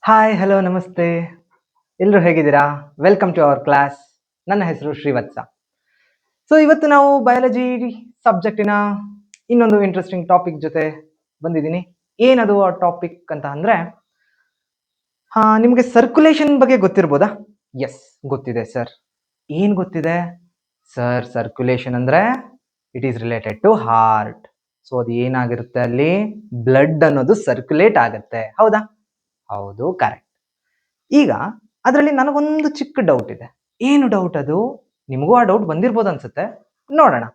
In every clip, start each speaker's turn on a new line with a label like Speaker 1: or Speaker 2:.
Speaker 1: Hi, hello, ನಮಸ್ತೆ. ಎಲ್ಲರೂ ಹೇಗಿದ್ದೀರಾ? Welcome to our class. ನನ್ನ ಹೆಸರು ಶ್ರೀವತ್ಸ. ಸೊ ಇವತ್ತು ನಾವು ಬಯಾಲಜಿ ಸಬ್ಜೆಕ್ಟಿನ ಇನ್ನೊಂದು ಇಂಟ್ರೆಸ್ಟಿಂಗ್ ಟಾಪಿಕ್ ಜೊತೆ ಬಂದಿದ್ದೀನಿ. ಏನದು ಆ ಟಾಪಿಕ್ ಅಂತ ಅಂದ್ರೆ ನಿಮಗೆ ಸರ್ಕ್ಯುಲೇಷನ್ ಬಗ್ಗೆ ಗೊತ್ತಿರ್ಬೋದಾ? ಎಸ್, ಗೊತ್ತಿದೆ ಸರ್. ಏನ್ ಗೊತ್ತಿದೆ ಸರ್? ಸರ್ಕ್ಯುಲೇಷನ್ ಅಂದ್ರೆ it is related to heart. So ಅದು ಏನಾಗಿರುತ್ತೆ, ಅಲ್ಲಿ ಬ್ಲಡ್ ಅನ್ನೋದು ಸರ್ಕ್ಯುಲೇಟ್ ಆಗುತ್ತೆ. ಹೌದಾ? ಹೌದು, ಕರೆಕ್ಟ್. ಈಗ ಅದರಲ್ಲಿ ನನಗೊಂದು ಚಿಕ್ಕ ಡೌಟ್ ಇದೆ. ಏನು ಡೌಟ್ ಅದು? ನಿಮಗೂ ಆ ಡೌಟ್ ಬಂದಿರ್ಬೋದು ಅನ್ಸುತ್ತೆ. ನೋಡೋಣ.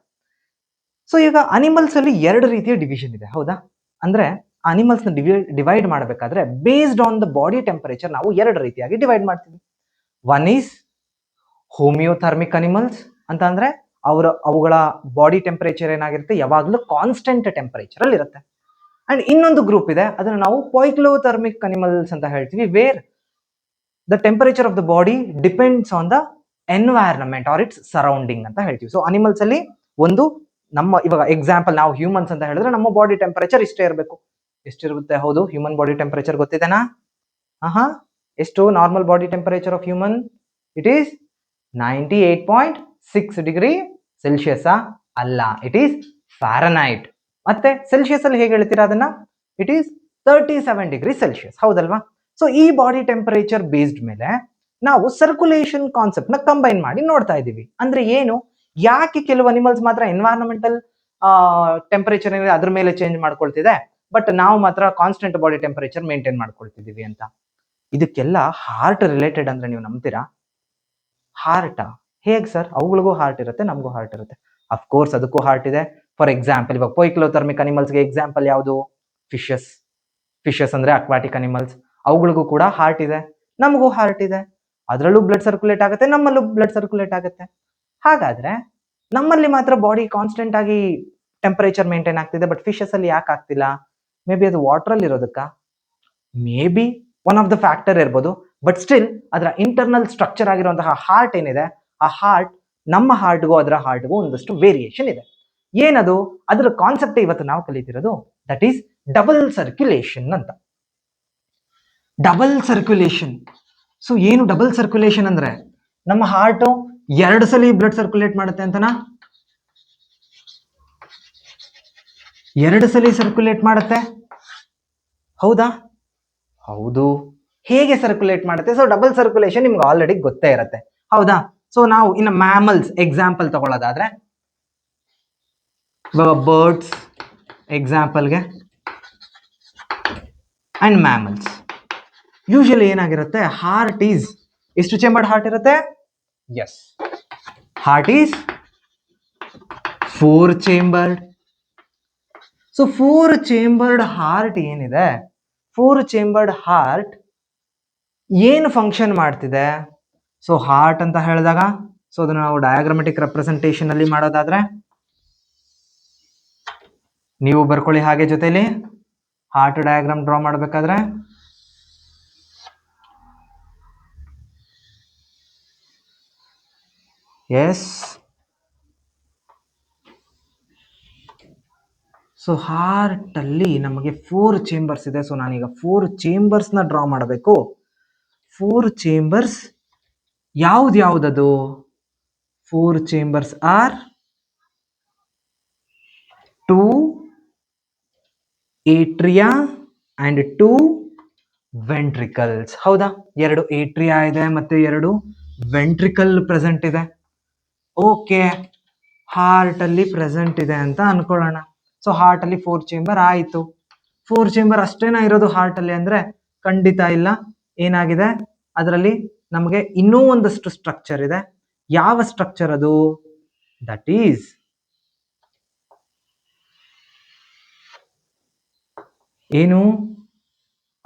Speaker 1: ಸೊ ಈಗ ಅನಿಮಲ್ಸ್ ಅಲ್ಲಿ ಎರಡು ರೀತಿಯ ಡಿವಿಷನ್ ಇದೆ. ಹೌದಾ? ಅಂದ್ರೆ ಅನಿಮಲ್ಸ್ ನ ಡಿವೈಡ್ ಮಾಡಬೇಕಾದ್ರೆ based on the body temperature ನಾವು ಎರಡು ರೀತಿಯಾಗಿ ಡಿವೈಡ್ ಮಾಡ್ತೀವಿ. ಒನ್ ಈಸ್ ಹೋಮಿಯೋಥರ್ಮಿಕ್ ಅನಿಮಲ್ಸ್ ಅಂತ ಅಂದ್ರೆ ಅವುಗಳ ಬಾಡಿ ಟೆಂಪರೇಚರ್ ಏನಾಗಿರುತ್ತೆ, ಯಾವಾಗಲೂ ಕಾನ್ಸ್ಟೆಂಟ್ ಟೆಂಪರೇಚರ್ ಅಲ್ಲಿ ಇರುತ್ತೆ. ಅಂಡ್ ಇನ್ನೊಂದು ಗ್ರೂಪ್ ಇದೆ, ಅದನ್ನ ನಾವು ಪೊಯ್ಕ್ಲೋಥರ್ಮಿಕ್ ಅನಿಮಲ್ಸ್ ಅಂತ ಹೇಳ್ತೀವಿ, where the temperature of the body depends on the environment or its surrounding ಅಂತ ಹೇಳ್ತೀವಿ. ಸೊ ಅನಿಮಲ್ಸ್ ಅಲ್ಲಿ ಒಂದು ಇವಾಗ ಎಕ್ಸಾಂಪಲ್ ನಾವು ಹ್ಯೂಮನ್ಸ್ ಅಂತ ಹೇಳಿದ್ರೆ ನಮ್ಮ ಬಾಡಿ ಟೆಂಪರೇಚರ್ ಇಷ್ಟೇ ಇರಬೇಕು. ಎಷ್ಟಿರುತ್ತೆ? ಹೌದು, ಹ್ಯೂಮನ್ ಬಾಡಿ ಟೆಂಪರೇಚರ್ ಗೊತ್ತಿದೆನಾ? ಎಷ್ಟು normal body temperature of human? It is 98.6 degree Celsius. ಅಲ್ಲ, ಇಟ್ ಈಸ್ ಫ್ಯಾರನೈಟ್. ಮತ್ತೆ ಸೆಲ್ಸಿಯಸ್ ಅಲ್ಲಿ ಹೇಗೆ ಹೇಳ್ತೀರಾ ಅದನ್ನ? It is 37 degree Celsius. ಹೌದಲ್ವಾ? ಸೊ ಈ ಬಾಡಿ ಟೆಂಪರೇಚರ್ ಬೇಸ್ಡ್ ಮೇಲೆ ನಾವು ಸರ್ಕ್ಯುಲೇಷನ್ ಕಾನ್ಸೆಪ್ಟ್ ನ ಕಂಬೈನ್ ಮಾಡಿ ನೋಡ್ತಾ ಇದ್ದೀವಿ. ಅಂದ್ರೆ ಏನು, ಯಾಕೆ ಕೆಲವು ಅನಿಮಲ್ಸ್ ಮಾತ್ರ ಎನ್ವೈರನ್ಮೆಂಟಲ್ ಟೆಂಪರೇಚರ್ ಏನಿದೆ ಅದ್ರ ಮೇಲೆ ಚೇಂಜ್ ಮಾಡ್ಕೊಳ್ತಿದೆ, ಬಟ್ ನಾವು ಮಾತ್ರ ಕಾನ್ಸ್ಟೆಂಟ್ ಬಾಡಿ ಟೆಂಪರೇಚರ್ ಮೇಂಟೈನ್ ಮಾಡ್ಕೊಳ್ತಿದೀವಿ ಅಂತ. ಇದಕ್ಕೆಲ್ಲ ಹಾರ್ಟ್ ರಿಲೇಟೆಡ್ ಅಂದ್ರೆ ನೀವು ನಂಬ್ತೀರಾ? ಹಾರ್ಟ್ ಹೇಗ್ ಸರ್? ಅವುಗಳಿಗೂ ಹಾರ್ಟ್ ಇರುತ್ತೆ, ನಮಗೂ ಹಾರ್ಟ್ ಇರುತ್ತೆ. ಅಫ್ಕೋರ್ಸ್ ಅದಕ್ಕೂ ಹಾರ್ಟ್ ಇದೆ. ಫಾರ್ ಎಕ್ಸಾಂಪಲ್ ಇವಾಗ ಪೊಯ್ಕ್ಲೋಥರ್ಮಿಕ್ ಅನಿಮಲ್ಸ್ಗೆ ಎಕ್ಸಾಂಪಲ್ ಯಾವುದು? ಫಿಶಸ್ ಅಂದ್ರೆ ಅಕ್ವಾಟಿಕ್ ಅನಿಮಲ್ಸ್. ಅವುಗಳಿಗೂ ಕೂಡ ಹಾರ್ಟ್ ಇದೆ, ನಮಗೂ ಹಾರ್ಟ್ ಇದೆ. ಅದರಲ್ಲೂ ಬ್ಲಡ್ ಸರ್ಕ್ಯುಲೇಟ್ ಆಗುತ್ತೆ, ನಮ್ಮಲ್ಲೂ ಬ್ಲಡ್ ಸರ್ಕ್ಯುಲೇಟ್ ಆಗುತ್ತೆ. ಹಾಗಾದ್ರೆ ನಮ್ಮಲ್ಲಿ ಮಾತ್ರ ಬಾಡಿ ಕಾನ್ಸ್ಟೆಂಟ್ ಆಗಿ ಟೆಂಪರೇಚರ್ ಮೇಂಟೈನ್ ಆಗ್ತಿದೆ, ಬಟ್ ಫಿಶಸ್ ಅಲ್ಲಿ ಯಾಕೆ ಆಗ್ತಿಲ್ಲ? ಮೇ ಬಿ ಅದು ವಾಟರ್ ಅಲ್ಲಿ ಇರೋದಕ್ಕ? May be one of the factor ಇರ್ಬೋದು. ಬಟ್ ಸ್ಟಿಲ್ ಅದರ ಇಂಟರ್ನಲ್ ಸ್ಟ್ರಕ್ಚರ್ ಆಗಿರುವಂತಹ ಹಾರ್ಟ್ ಏನಿದೆ, ಆ ಹಾರ್ಟ್ ನಮ್ಮ ಹಾರ್ಟ್ಗೂ ಅದರ ಹಾರ್ಟ್ಗೂ ಒಂದಷ್ಟು ವೇರಿಯೇಷನ್ ಇದೆ. ಏನದು? ಅದರ ಕಾನ್ಸೆಪ್ಟ್ ಇವತ್ತು ನಾವು ಕಲಿತಿರೋದು. ದಟ್ ಈಸ್ ಡಬಲ್ ಸರ್ಕ್ಯುಲೇಷನ್ ಅಂತ. Double circulation. ಸೊ ಏನು ಡಬಲ್ ಸರ್ಕ್ಯುಲೇಷನ್ ಅಂದ್ರೆ, ನಮ್ಮ ಹಾರ್ಟ್ ಎರಡು ಸಲ ಬ್ಲಡ್ ಸರ್ಕ್ಯುಲೇಟ್ ಮಾಡುತ್ತೆ ಅಂತನಾ? ಎರಡು ಸಲ ಸರ್ಕ್ಯುಲೇಟ್ ಮಾಡುತ್ತೆ. ಹೌದಾ? ಹೌದು. ಹೇಗೆ ಸರ್ಕ್ಯುಲೇಟ್ ಮಾಡುತ್ತೆ? ಸೊ ಡಬಲ್ ಸರ್ಕ್ಯುಲೇಷನ್ ನಿಮ್ಗೆ ಆಲ್ರೆಡಿ ಗೊತ್ತೇ ಇರುತ್ತೆ. ಹೌದಾ? ಸೊ ನಾವು ಇನ್ನು ಮ್ಯಾಮಲ್ಸ್ ಎಕ್ಸಾಂಪಲ್ ತಗೊಳ್ಳೋದಾದ್ರೆ, ಬರ್ಡ್ಸ್ ಎಕ್ಸಾಂಪಲ್ಗೆ ಅಂಡ್ ಮ್ಯಾಮಲ್ಸ್ ಯೂಶಲಿ ಏನಾಗಿರುತ್ತೆ, ಹಾರ್ಟ್ ಈಸ್ ಎಷ್ಟು ಚೇಂಬರ್ಡ್ ಹಾರ್ಟ್ ಇರುತ್ತೆ? Yes, heart is 4 chambered. So 4 chambered heart ಏನಿದೆ, 4 ಚೇಂಬರ್ಡ್ ಹಾರ್ಟ್ ಏನು ಫಂಕ್ಷನ್ ಮಾಡ್ತಿದೆ? ಸೊ ಹಾರ್ಟ್ ಅಂತ ಹೇಳಿದಾಗ, ಸೊ ಅದನ್ನ ನಾವು ಡಯಾಗ್ರಾಮೆಟಿಕ್ ರೆಪ್ರೆಸೆಂಟೇಷನ್ ಅಲ್ಲಿ ಮಾಡೋದಾದ್ರೆ, ನೀವು ಬರ್ಕೊಳ್ಳಿ ಹಾಗೆ ಜೊತೆಲಿ ಹಾರ್ಟ್ ಡಯಾಗ್ರಾಮ್ ಡ್ರಾ ಮಾಡಬೇಕಾದ್ರೆ. ಎಸ್, ಸೊ ಹಾರ್ಟ್ ಅಲ್ಲಿ ನಮಗೆ 4 ಚೇಂಬರ್ಸ್ ಇದೆ. ಸೊ ನಾನೀಗ 4 ಚೇಂಬರ್ಸ್ ನ ಡ್ರಾ ಮಾಡಬೇಕು. 4 ಚೇಂಬರ್ಸ್ ಯಾವ್ದದು? 4 chambers are 2 atria and 2 ventricles. ಹೌದಾ? 2 ಏಟ್ರಿಯಾ ಇದೆ ಮತ್ತೆ 2 ವೆಂಟ್ರಿಕಲ್ ಪ್ರೆಸೆಂಟ್ ಇದೆ. ಓಕೆ, ಹಾರ್ಟ್ ಅಲ್ಲಿ ಪ್ರೆಸೆಂಟ್ ಇದೆ ಅಂತ ಅನ್ಕೊಳ್ಳೋಣ. ಸೊ ಹಾರ್ಟ್ ಅಲ್ಲಿ 4 ಚೇಂಬರ್ ಆಯ್ತು. 4 ಚೇಂಬರ್ ಅಷ್ಟೇನಾ ಇರೋದು ಹಾರ್ಟ್ ಅಲ್ಲಿ ಅಂದ್ರೆ? ಖಂಡಿತ ಇಲ್ಲ. ಏನಾಗಿದೆ ಅದರಲ್ಲಿ? ನಮಗೆ ಇನ್ನೂ ಒಂದಷ್ಟು ಸ್ಟ್ರಕ್ಚರ್ ಇದೆ. ಯಾವ ಸ್ಟ್ರಕ್ಚರ್ ಅದು? ದಟ್ ಈಸ್ ಏನು,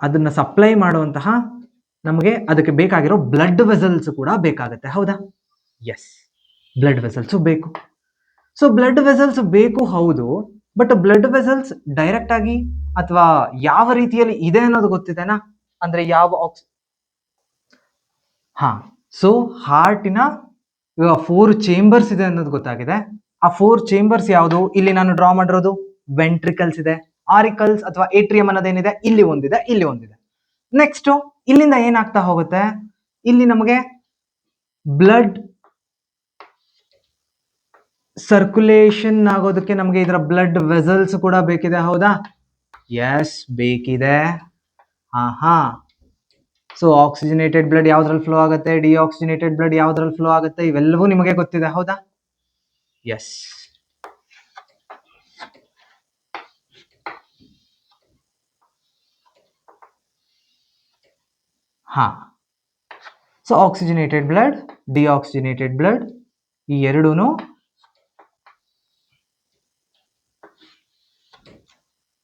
Speaker 1: ಅದನ್ನ ಸಪ್ಲೈ ಮಾಡುವಂತಹ ನಮಗೆ ಅದಕ್ಕೆ ಬೇಕಾಗಿರೋ ಬ್ಲಡ್ ವೆಸಲ್ಸ್ ಕೂಡ ಬೇಕಾಗುತ್ತೆ. ಹೌದಾ? ಎಸ್, ಬ್ಲಡ್ ವೆಸಲ್ಸ್ ಬೇಕು. ಸೊ ಬ್ಲಡ್ ವೆಸಲ್ಸ್ ಬೇಕು, ಹೌದು. ಬಟ್ ಬ್ಲಡ್ ವೆಸಲ್ಸ್ ಡೈರೆಕ್ಟ್ ಆಗಿ ಅಥವಾ ಯಾವ ರೀತಿಯಲ್ಲಿ ಇದೆ ಅನ್ನೋದು ಗೊತ್ತಿದೆನಾ? ಅಂದ್ರೆ ಯಾವ ಸೊ ಹಾರ್ಟಿನ 4 ಚೇಂಬರ್ಸ್ ಇದೆ ಅನ್ನೋದು ಗೊತ್ತಾಗಿದೆ. ಆ 4 ಚೇಂಬರ್ಸ್ ಯಾವುದು? ಇಲ್ಲಿ ನಾನು ಡ್ರಾ ಮಾಡಿರೋದು ವೆಂಟ್ರಿಕಲ್ಸ್ ಇದೆ. ಆರಿಕಲ್ಸ್ ಅಥವಾ ಏಟ್ರಿಯಂ ಅನ್ನೋದೇನಿದೆ, ಇಲ್ಲಿ ಒಂದಿದೆ, ಇಲ್ಲಿ ಒಂದಿದೆ. ನೆಕ್ಸ್ಟ್ ಇಲ್ಲಿಂದ ಏನಾಗ್ತಾ ಹೋಗುತ್ತೆ, ಇಲ್ಲಿ ನಮಗೆ ಬ್ಲಡ್ ಸರ್ಕ್ಯುಲೇಷನ್ ಆಗೋದಕ್ಕೆ ನಮಗೆ ಇದರ ಬ್ಲಡ್ ವೆಸಲ್ಸ್ ಕೂಡ ಬೇಕಿದೆ, ಹೌದಾ? ಎಸ್, ಬೇಕಿದೆ. ಹಾ ಸೊ ಆಕ್ಸಿಜನೇಟೆಡ್ ಬ್ಲಡ್ ಯಾವ್ದ್ರಲ್ಲಿ ಫ್ಲೋ ಆಗುತ್ತೆ, ಡಿಆಕ್ಸಿಜನೇಟೆಡ್ ಬ್ಲಡ್ ಯಾವ್ದ್ರಲ್ಲಿ ಫ್ಲೋ ಆಗುತ್ತೆ, ಇವೆಲ್ಲವೂ ನಿಮಗೆ ಗೊತ್ತಿದೆ, ಹೌದಾ? ಎಸ್. ಹಾ, so oxygenated blood, deoxygenated blood ಈ ಎರಡೂ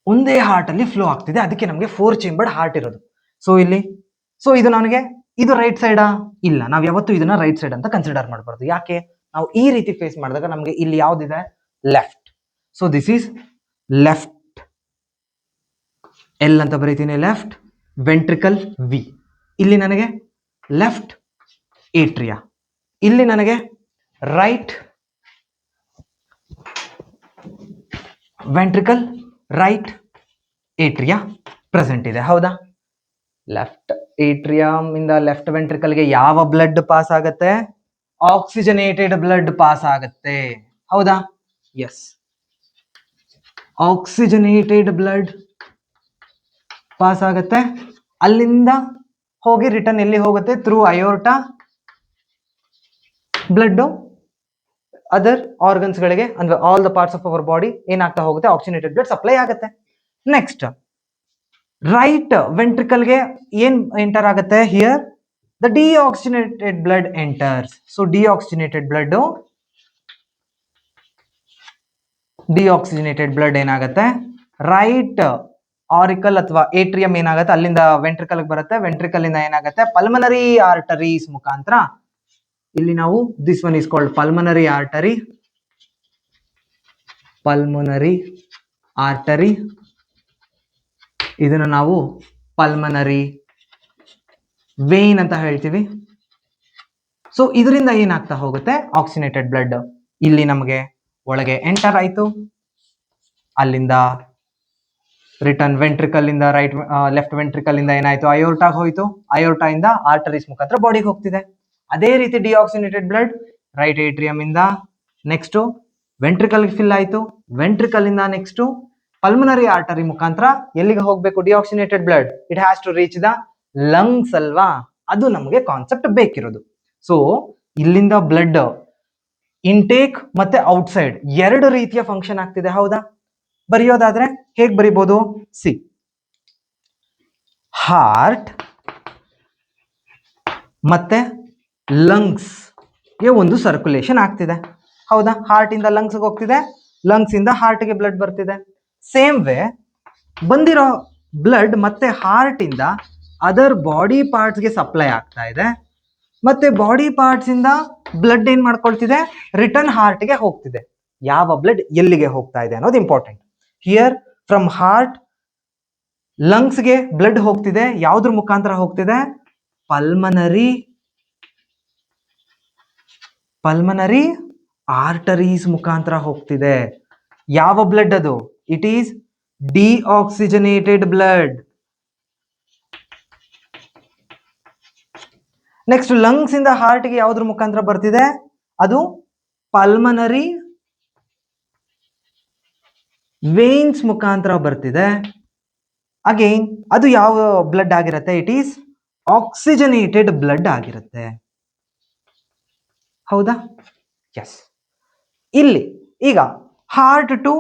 Speaker 1: ಒಂದೇ ಹಾರ್ಟ್ ಅಲ್ಲಿ ಫ್ಲೋ ಆಗ್ತಿದೆ. ಅದಕ್ಕೆ ನಮಗೆ 4 ಚೇಂಬರ್ಡ್ ಹಾರ್ಟ್ ಇರೋದು. ಸೊ ಇಲ್ಲಿ ಇದು ನನಗೆ ಇದು ರೈಟ್ ಸೈಡಾ? ಇಲ್ಲ, ನಾವು ಯಾವತ್ತೂ ಇದನ್ನ ರೈಟ್ ಸೈಡ್ ಅಂತ ಕನ್ಸಿಡರ್ ಮಾಡಬಾರ್ದು. ಯಾಕೆ? ನಾವು ಈ ರೀತಿ ಫೇಸ್ ಮಾಡಿದಾಗ ನಮಗೆ ಇಲ್ಲಿ ಯಾವ್ದಿದೆ? Left. So this is left. L ಅಂತ ಬರೀತೀನಿ, ಲೆಫ್ಟ್ ವೆಂಟ್ರಿಕಲ್ ವಿ. ಇಲ್ಲಿ ನನಗೆ ಲೆಫ್ಟ್ ಏಟ್ರಿಯಾ, ಇಲ್ಲಿ ನನಗೆ right ventricle, right atria present ಇದೆ, ಹೌದಾ? ಲೆಫ್ಟ್ ಏಟ್ರಿಯಮ್ ಇಂದ ಲೆಫ್ಟ್ ವೆಂಟ್ರಿಕಲ್ಗೆ ಯಾವ ಬ್ಲಡ್ ಪಾಸ್ ಆಗುತ್ತೆ? ಆಕ್ಸಿಜನೇಟೆಡ್ ಬ್ಲಡ್ ಪಾಸ್ ಆಗುತ್ತೆ, ಹೌದಾ? ಎಸ್, ಆಕ್ಸಿಜನೇಟೆಡ್ ಬ್ಲಡ್ ಪಾಸ್ ಆಗುತ್ತೆ. ಅಲ್ಲಿಂದ ಹೋಗಿ ರಿಟರ್ನ್ ಎಲ್ಲಿ ಹೋಗುತ್ತೆ? ಥ್ರೂ ಅಯೋರ್ಟಾ ಬ್ಲಡ್ ಅದರ್ ಆರ್ಗನ್ಸ್ ಗಳಿಗೆ, ಅಂದ್ರೆ all the parts of our body ಏನಾಗ್ತಾ ಹೋಗುತ್ತೆ? ಆಕ್ಸಿಜನೇಟೆಡ್ ಬ್ಲಡ್ ಸಪ್ಲೈ ಆಗುತ್ತೆ. ನೆಕ್ಸ್ಟ್ ರೈಟ್ ವೆಂಟ್ರಿಕಲ್ಗೆ ಏನ್ ಎಂಟರ್ ಆಗುತ್ತೆ? Here the deoxygenated blood enters. So deoxygenated blood ಏನಾಗುತ್ತೆ? ರೈಟ್ ಆರಿಕಲ್ ಅಥವಾ ಏಟ್ರಿಯಂ ಏನಾಗುತ್ತೆ, ಅಲ್ಲಿಂದ ವೆಂಟ್ರಿಕಲ್ ಬರುತ್ತೆ. ವೆಂಟ್ರಿಕಲ್ ಇಂದ ಏನಾಗುತ್ತೆ? ಪಲ್ಮನರಿ ಆರ್ಟರೀಸ್ ಮುಖಾಂತರ, ಇಲ್ಲಿ ನಾವು this one is called pulmonary artery. ಇದನ್ನು ನಾವು ಪಲ್ಮನರಿ ವೇನ್ ಅಂತ ಹೇಳ್ತೀವಿ. ಸೊ ಇದರಿಂದ ಏನಾಗ್ತಾ ಹೋಗುತ್ತೆ? ಆಕ್ಸಿಜನೇಟೆಡ್ ಬ್ಲಡ್ ಇಲ್ಲಿ ನಮಗೆ ಒಳಗೆ ಎಂಟರ್ ಆಯ್ತು. ಅಲ್ಲಿಂದ ರಿಟರ್ನ್ ವೆಂಟ್ರಿಕಲ್ ಇಂದ ಲೆಫ್ಟ್ ವೆಂಟ್ರಿಕಲ್ ಇಂದ ಏನಾಯ್ತು? ಅಯೋರ್ಟಾಗ್ ಹೋಯ್ತು. ಅಯೋರ್ಟಾ ಇಂದ ಆರ್ಟರೀಸ್ ಮುಖಾಂತರ ಬಾಡಿಗೆ ಹೋಗ್ತಿದೆ. ಅದೇ ರೀತಿ ಡಿಆಕ್ಸಿಜನೇಟೆಡ್ ಬ್ಲಡ್ ರೈಟ್ ಏಟ್ರಿಯಂ ಇಂದ ನೆಕ್ಸ್ಟ್ ವೆಂಟ್ರಿಕಲ್ ಫಿಲ್ ಆಯ್ತು. ವೆಂಟ್ರಿಕಲ್ ಇಂದ ನೆಕ್ಸ್ಟ್ ಪಲ್ಮನರಿ ಆರ್ಟರಿ ಮುಖಾಂತರ ಎಲ್ಲಿಗೆ ಹೋಗ್ಬೇಕು? Deoxygenated blood it has to reach the lungs ಅಲ್ವಾ? ಅದು ನಮಗೆ ಕಾನ್ಸೆಪ್ಟ್ ಬೇಕಿರೋದು. ಸೊ ಇಲ್ಲಿಂದ ಬ್ಲಡ್ ಇಂಟೇಕ್ ಮತ್ತೆ ಔಟ್ಸೈಡ್ ಎರಡು ರೀತಿಯ ಫಂಕ್ಷನ್ ಆಗ್ತಿದೆ, ಹೌದಾ? ಬರೆಯೋದಾದ್ರೆ ಹೇಗ್ ಬರಿಬಹುದು? ಸಿ, ಹಾರ್ಟ್ ಮತ್ತೆ ಲಂಗ್ಸ್ ಗೆ ಒಂದು ಸರ್ಕ್ಯುಲೇಷನ್ ಆಗ್ತಿದೆ, ಹೌದಾ? ಹಾರ್ಟ್ ಇಂದ ಲಂಗ್ಸ್ ಹೋಗ್ತಿದೆ, ಲಂಗ್ಸ್ ಇಂದ ಹಾರ್ಟ್ ಗೆ ಬ್ಲಡ್ ಬರ್ತಿದೆ. ಸೇಮ್ ವೇ ಬಂದಿರೋ ಬ್ಲಡ್ ಮತ್ತೆ ಹಾರ್ಟ್ ಇಂದ ಅದರ್ ಬಾಡಿ ಪಾರ್ಟ್ಸ್ ಗೆ ಸಪ್ಲೈ ಆಗ್ತಾ ಇದೆ. ಮತ್ತೆ ಬಾಡಿ ಪಾರ್ಟ್ಸ್ ಇಂದ ಬ್ಲಡ್ ಏನ್ ಮಾಡ್ಕೊಳ್ತಿದೆ? ರಿಟರ್ನ್ ಹಾರ್ಟ್ ಗೆ ಹೋಗ್ತಿದೆ. ಯಾವ ಬ್ಲಡ್ ಎಲ್ಲಿಗೆ ಹೋಗ್ತಾ ಇದೆ ಅನ್ನೋದು important. Here from heart lungs ಗೆ ಬ್ಲಡ್ ಹೋಗ್ತಿದೆ. ಯಾವ್ದ್ರ ಮುಖಾಂತರ ಹೋಗ್ತಿದೆ? ಪಲ್ಮನರಿ ಆರ್ಟರೀಸ್ ಮುಖಾಂತರ ಹೋಗ್ತಿದೆ. ಯಾವ ಬ್ಲಡ್ ಅದು? It is deoxygenated blood. Next lungs ಇಂದ ಹಾರ್ಟ್ ಗೆ ಯಾವ್ದ್ರ ಮುಖಾಂತರ ಬರ್ತಿದೆ? ಅದು ಪಲ್ಮನರಿ ವೇನ್ಸ್ ಮುಖಾಂತರ ಬರ್ತಿದೆ. ಅಗೈನ್ ಅದು ಯಾವ ಬ್ಲಡ್ ಆಗಿರುತ್ತೆ? ಇಟ್ ಈಸ್ ಆಕ್ಸಿಜನೇಟೆಡ್ ಬ್ಲಡ್ ಆಗಿರುತ್ತೆ, ಹೌದಾ? ಎಸ್. ಇಲ್ಲಿ ಈಗ ಹಾರ್ಟ್ ಟು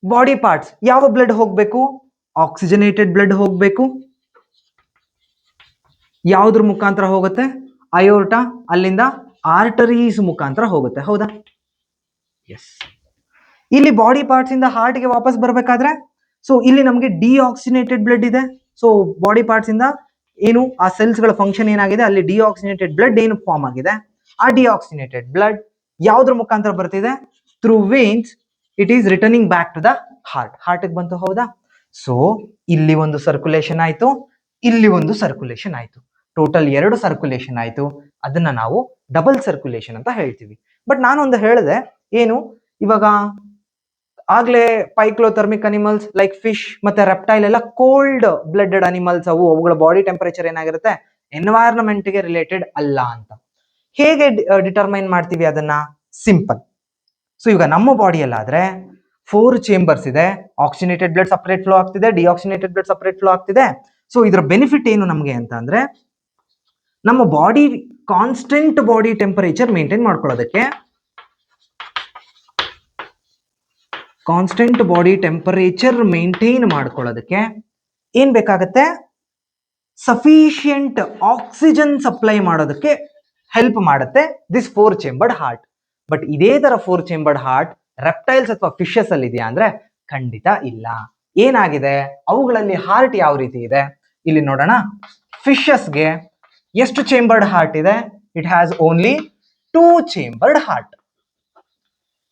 Speaker 1: ಬಾಡಿ ಪಾರ್ಟ್ಸ್ ಯಾವ ಬ್ಲಡ್ ಹೋಗ್ಬೇಕು? ಆಕ್ಸಿಜನೇಟೆಡ್ ಬ್ಲಡ್ ಹೋಗ್ಬೇಕು. ಯಾವ್ದ್ರ ಮುಖಾಂತರ ಹೋಗುತ್ತೆ? ಅಯೋರ್ಟಾ, ಅಲ್ಲಿಂದ ಆರ್ಟರೀಸ್ ಮುಖಾಂತರ ಹೋಗುತ್ತೆ, ಹೌದಾ? ಎಸ್. ಇಲ್ಲಿ ಬಾಡಿ ಪಾರ್ಟ್ಸ್ ಇಂದ ಹಾರ್ಟ್ ಗೆ ವಾಪಸ್ ಬರ್ಬೇಕಾದ್ರೆ ಸೊ ಇಲ್ಲಿ ನಮಗೆ ಡಿಆಕ್ಸಿನೇಟೆಡ್ ಬ್ಲಡ್ ಇದೆ. ಸೊ ಬಾಡಿ ಪಾರ್ಟ್ಸ್ ಇಂದ ಏನು ಆ ಸೆಲ್ಸ್ ಗಳ ಫಂಕ್ಷನ್ ಏನಾಗಿದೆ? ಅಲ್ಲಿ ಡಿಆಕ್ಸಿನೇಟೆಡ್ ಬ್ಲಡ್ ಏನು ಫಾರ್ಮ್ ಆಗಿದೆ? ಆ ಡಿಆಕ್ಸಿನೇಟೆಡ್ ಬ್ಲಡ್ ಯಾವ್ದ್ರ ಮುಖಾಂತರ ಬರ್ತಿದೆ? Through veins. It is returning back to the heart ಗೆ ಬಂತು, ಹೌದಾ? ಸೊ ಇಲ್ಲಿ ಒಂದು ಸರ್ಕ್ಯುಲೇಷನ್ ಆಯ್ತು, ಇಲ್ಲಿ ಒಂದು ಸರ್ಕ್ಯುಲೇಷನ್ ಆಯ್ತು. ಟೋಟಲ್ 2 ಸರ್ಕ್ಯುಲೇಷನ್ ಆಯ್ತು. ಅದನ್ನ ನಾವು ಡಬಲ್ ಸರ್ಕ್ಯುಲೇಷನ್ ಅಂತ ಹೇಳ್ತೀವಿ. ಬಟ್ ನಾನೊಂದು ಹೇಳಿದೆ, ಏನು? ಇವಾಗ ಆಗ್ಲೇ ಪೈಕ್ಲೋಥರ್ಮಿಕ್ ಅನಿಮಲ್ಸ್ ಲೈಕ್ ಫಿಶ್ ಮತ್ತೆ ರೆಪ್ಟೈಲ್ ಎಲ್ಲ ಕೋಲ್ಡ್ ಬ್ಲಡೆಡ್ ಅನಿಮಲ್ಸ್, ಅವುಗಳ ಬಾಡಿ ಟೆಂಪರೇಚರ್ ಏನಾಗಿರುತ್ತೆ ಎನ್ವೈರನ್ಮೆಂಟ್ ಗೆ ರಿಲೇಟೆಡ್ ಅಲ್ಲ ಅಂತ. ಹೇಗೆ ಡಿಟರ್ಮೈನ್ ಮಾಡ್ತೀವಿ ಅದನ್ನ? ಸಿಂಪಲ್. ಸೊ ಈಗ ನಮ್ಮ ಬಾಡಿಯಲ್ಲಾದ್ರೆ 4 ಚೇಂಬರ್ಸ್ ಇದೆ. ಆಕ್ಸಿನೇಟೆಡ್ ಬ್ಲಡ್ ಸಪರೇಟ್ ಫ್ಲೋ ಆಗ್ತಿದೆ, ಡಿಆಕ್ಸಿನೇಟೆಡ್ ಬ್ಲಡ್ ಸಪರೇಟ್ ಫ್ಲೋ ಆಗ್ತಿದೆ. ಸೊ ಇದರ ಬೆನಿಫಿಟ್ ಏನು ನಮಗೆ ಅಂತ ಅಂದ್ರೆ, ನಮ್ಮ body constant body temperature maintain ಮಾಡ್ಕೊಳ್ಳೋದಕ್ಕೆ, ಕಾನ್ಸ್ಟೆಂಟ್ ಬಾಡಿ ಟೆಂಪರೇಚರ್ ಮೇಂಟೈನ್ ಮಾಡ್ಕೊಳ್ಳೋದಕ್ಕೆ ಏನ್ ಬೇಕಾಗತ್ತೆ? ಸಫಿಶಿಯಂಟ್ ಆಕ್ಸಿಜನ್ ಸಪ್ಲೈ ಮಾಡೋದಕ್ಕೆ ಹೆಲ್ಪ್ ಮಾಡುತ್ತೆ ದಿಸ್ 4 ಚೇಂಬರ್ಡ್ ಹಾರ್ಟ್. ಬಟ್ ಇದೇ ತರ 4 ಚೇಂಬರ್ಡ್ ಹಾರ್ಟ್ ರೆಪ್ಟೈಲ್ಸ್ ಅಥವಾ ಫಿಶಸ್ ಅಲ್ಲಿ ಇದೆಯಾ ಅಂದ್ರೆ ಖಂಡಿತ ಇಲ್ಲ. ಏನಾಗಿದೆ, ಅವುಗಳಲ್ಲಿ ಹಾರ್ಟ್ ಯಾವ ರೀತಿ ಇದೆ ಇಲ್ಲಿ ನೋಡೋಣ. ಫಿಶಸ್ಗೆ ಎಷ್ಟು ಚೇಂಬರ್ಡ್ ಹಾರ್ಟ್ ಇದೆ? It has only 2 chambered heart.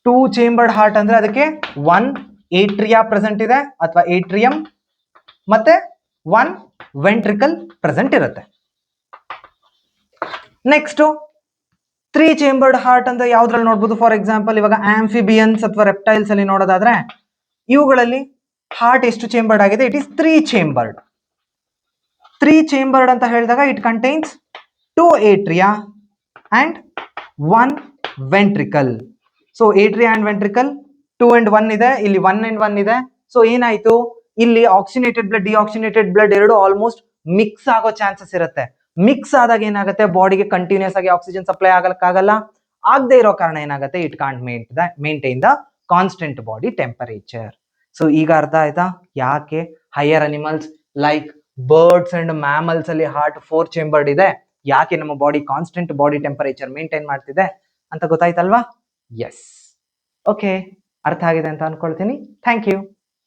Speaker 1: 2 chambered heart ಅಂದ್ರೆ ಅದಕ್ಕೆ 1 ಏಟ್ರಿಯಾ ಪ್ರೆಸೆಂಟ್ ಇದೆ ಅಥವಾ ಏಟ್ರಿಯಂ, ಮತ್ತೆ 1 ವೆಂಟ್ರಿಕಲ್ ಪ್ರೆಸೆಂಟ್ ಇರುತ್ತೆ. ನೆಕ್ಸ್ಟ್ 3 ಚೇಂಬರ್ಡ್ ಹಾರ್ಟ್ ಅಂತ ಯಾವ್ದ್ರಲ್ಲಿ ನೋಡ್ಬೋದು? ಫಾರ್ ಎಕ್ಸಾಂಪಲ್ ಇವಾಗ ಆಂಫಿಬಿಯನ್ಸ್ ಅಥವಾ ರೆಪ್ಟೈಲ್ಸ್ ಅಲ್ಲಿ ನೋಡೋದಾದ್ರೆ ಇವುಗಳಲ್ಲಿ ಹಾರ್ಟ್ ಎಷ್ಟು ಚೇಂಬರ್ಡ್ ಆಗಿದೆ? It is 3 chambered. 3 ಚೇಂಬರ್ಡ್ ಅಂತ ಹೇಳಿದಾಗ it contains 2 atria and 1 ventricle. So atria and ventricle 2 and 1 ಇದೆ, ಇಲ್ಲಿ 1 and 1 ಇದೆ. ಸೊ ಏನಾಯ್ತು, ಇಲ್ಲಿ ಆಕ್ಸಿನೇಟೆಡ್ ಬ್ಲಡ್ ಡಿಆಕ್ಸಿನೇಟೆಡ್ ಬ್ಲಡ್ ಎರಡು ಆಲ್ಮೋಸ್ಟ್ ಮಿಕ್ಸ್ ಆಗೋ ಚಾನ್ಸಸ್ ಇರುತ್ತೆ. ಮಿಕ್ಸ್ ಆದಾಗ ಏನಾಗುತ್ತೆ, ಬಾಡಿಗೆ ಕಂಟಿನ್ಯೂಸ್ ಆಗಿ ಆಕ್ಸಿಜನ್ ಸಪ್ಲೈ ಆಗಲ್ಲ. ಆಗದೆ ಇರೋ ಕಾರಣ ಏನಾಗುತ್ತೆ, it can't maintain the constant body temperature. So ಈಗ ಅರ್ಥ ಆಯ್ತಾ ಯಾಕೆ higher animals like birds and mammals ಅಲ್ಲಿ ಹಾರ್ಟ್ 4 ಚೇಂಬರ್ಡ್ ಇದೆ, ಯಾಕೆ ನಮ್ಮ body constant body temperature maintain ಮಾಡ್ತಿದೆ ಅಂತ ಗೊತ್ತಾಯ್ತಲ್ವಾ? ಎಸ್, ಓಕೆ, ಅರ್ಥ ಆಗಿದೆ ಅಂತ ಅನ್ಕೊಳ್ತೀನಿ. Thank you.